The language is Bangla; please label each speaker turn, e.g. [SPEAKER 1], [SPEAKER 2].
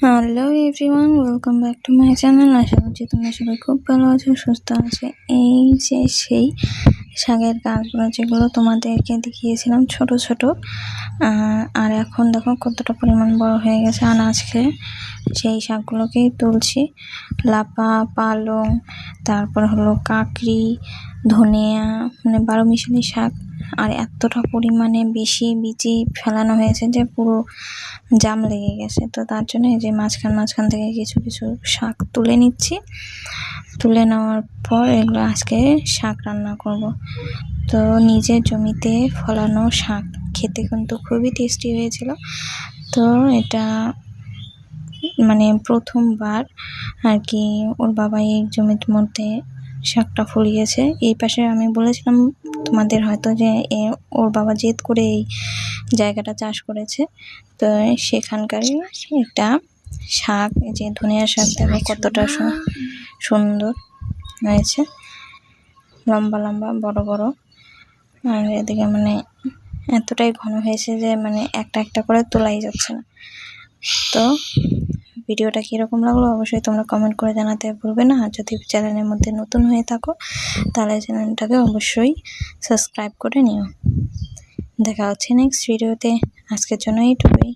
[SPEAKER 1] Hello everyone, welcome back to my channel. আশা করছি তোমরা সবাই খুব ভালো আছো, সুস্থ আছো। এই যে সেই শাকের গাছগুলো যেগুলো তোমাদেরকে দেখিয়েছিলাম ছোট ছোট, আর এখন দেখো কতটা পরিমাণ বড় হয়ে গেছে। আর আজকে সেই শাকগুলোকেই তুলছি। লাপা, পালং, তারপর হলো কাকড়ি, ধনিয়া, মানে 12 মিশালি শাক। আর এতটা পরিমাণে বেশি বীজি ফেলানো হয়েছে যে পুরো জাম লেগে গেছে। তো তার জন্য এই যে মাঝখান থেকে কিছু কিছু শাক তুলে নিচ্ছি। তুলে নেওয়ার পর এগুলো আজকে শাক রান্না করব। তো নিজের জমিতে ফলানো শাক খেতে কিন্তু খুবই টেস্টি হয়েছিল। তো এটা মানে প্রথমবার আর কি ওর বাবা এই জমির মধ্যে শাকটা ফলিয়েছে। এই পাশে আমি বলেছিলাম তোমাদের হয়তো যে ওর বাবা জেদ করে এই জায়গাটা চাষ করেছে। তো সেখানকারই একটা শাক, যে ধনিয়া শাক, দেখো কতটা সুন্দর হয়েছে, লম্বা লম্বা বড় বড়। আর এদিকে মানে এতটাই ঘন হয়েছে যে মানে একটা একটা করে তোলাই যাচ্ছে না। তো ভিডিওটা কীরকম লাগলো অবশ্যই তোমরা কমেন্ট করে জানাতে ভুলবে না। আর যদি চ্যানেলের মধ্যে নতুন হয়ে থাকো তাহলে চ্যানেলটাকে অবশ্যই সাবস্ক্রাইব করে নিও। দেখা হচ্ছে নেক্সট ভিডিওতে। আজকের জন্য এইটুকুই।